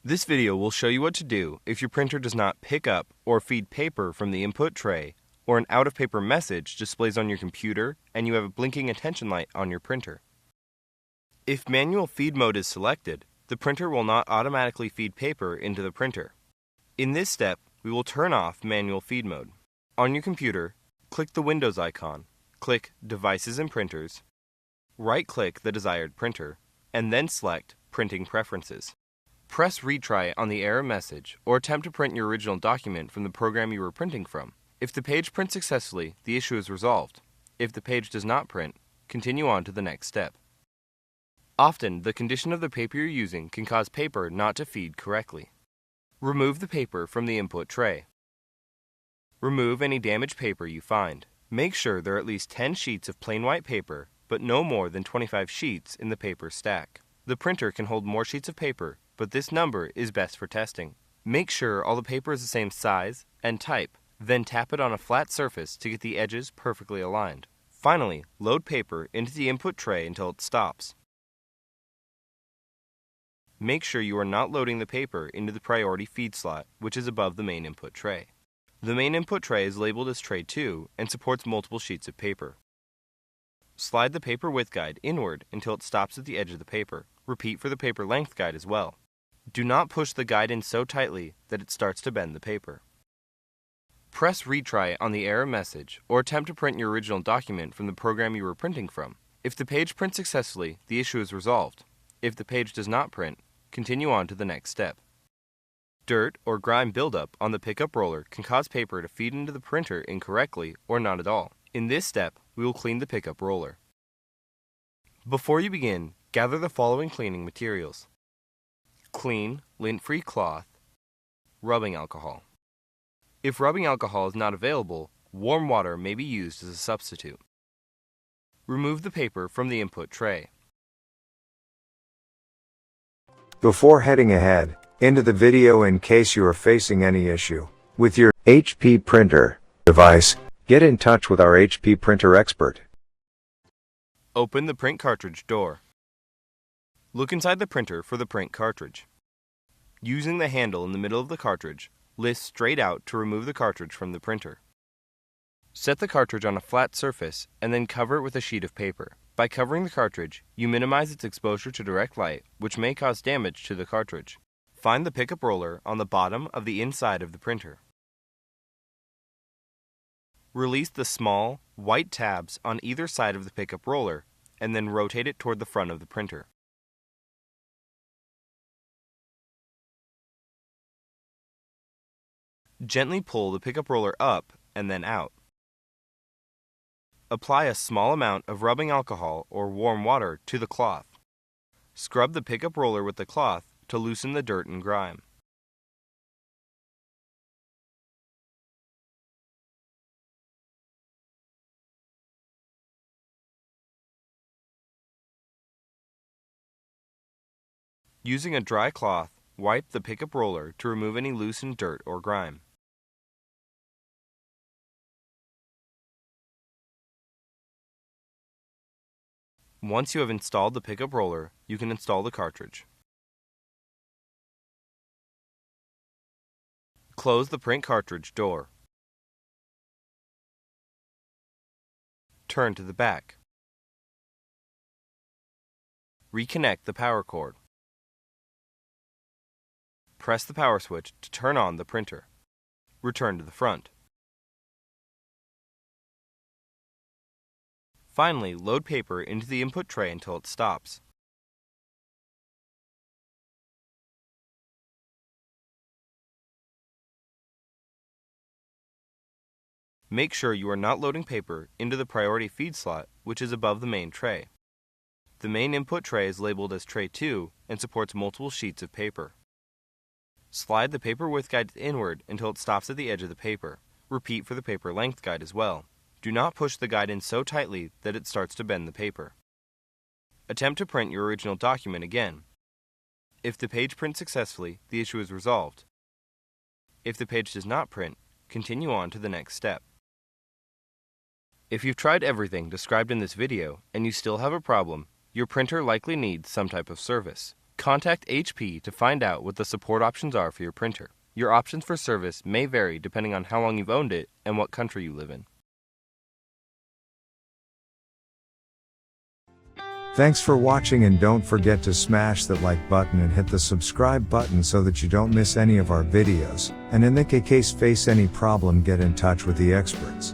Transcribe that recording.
This video will show you what to do if your printer does not pick up or feed paper from the input tray, or an out-of-paper message displays on your computer and you have a blinking attention light on your printer. If manual feed mode is selected, the printer will not automatically feed paper into the printer. In this step, we will turn off manual feed mode. On your computer, click the Windows icon, click Devices and Printers, right-click the desired printer, and then select Printing Preferences. Press Retry on the error message or attempt to print your original document from the program you were printing from. If the page prints successfully, the issue is resolved. If the page does not print, continue on to the next step. Often, the condition of the paper you're using can cause paper not to feed correctly. Remove the paper from the input tray. Remove any damaged paper you find. Make sure there are at least 10 sheets of plain white paper, but no more than 25 sheets in the paper stack. The printer can hold more sheets of paper, but this number is best for testing. Make sure all the paper is the same size and type, then tap it on a flat surface to get the edges perfectly aligned. Finally, load paper into the input tray until it stops. Make sure you are not loading the paper into the priority feed slot, which is above the main input tray. The main input tray is labeled as Tray 2 and supports multiple sheets of paper. Slide the paper width guide inward until it stops at the edge of the paper. Repeat for the paper length guide as well. Do not push the guide in so tightly that it starts to bend the paper. Press Retry on the error message or attempt to print your original document from the program you were printing from. If the page prints successfully, the issue is resolved. If the page does not print, continue on to the next step. Dirt or grime buildup on the pickup roller can cause paper to feed into the printer incorrectly or not at all. In this step, we will clean the pickup roller. Before you begin, gather the following cleaning materials: clean, lint-free cloth, rubbing alcohol. If rubbing alcohol is not available, warm water may be used as a substitute. Remove the paper from the input tray. Before heading ahead into the video, in case you are facing any issue with your HP printer device, get in touch with our HP printer expert. Open the print cartridge door. Look inside the printer for the print cartridge. Using the handle in the middle of the cartridge, lift straight out to remove the cartridge from the printer. Set the cartridge on a flat surface and then cover it with a sheet of paper. By covering the cartridge, you minimize its exposure to direct light, which may cause damage to the cartridge. Find the pickup roller on the bottom of the inside of the printer. Release the small, white tabs on either side of the pickup roller and then rotate it toward the front of the printer. Gently pull the pickup roller up and then out. Apply a small amount of rubbing alcohol or warm water to the cloth. Scrub the pickup roller with the cloth to loosen the dirt and grime. Using a dry cloth, wipe the pickup roller to remove any loosened dirt or grime. Once you have installed the pickup roller, you can install the cartridge. Close the print cartridge door. Turn to the back. Reconnect the power cord. Press the power switch to turn on the printer. Return to the front. Finally, load paper into the input tray until it stops. Make sure you are not loading paper into the priority feed slot, which is above the main tray. The main input tray is labeled as Tray 2 and supports multiple sheets of paper. Slide the paper width guide inward until it stops at the edge of the paper. Repeat for the paper length guide as well. Do not push the guide in so tightly that it starts to bend the paper. Attempt to print your original document again. If the page prints successfully, the issue is resolved. If the page does not print, continue on to the next step. If you've tried everything described in this video and you still have a problem, your printer likely needs some type of service. Contact HP to find out what the support options are for your printer. Your options for service may vary depending on how long you've owned it and what country you live in. Thanks for watching, and don't forget to smash that like button and hit the subscribe button so that you don't miss any of our videos, and in the case face any problem, get in touch with the experts.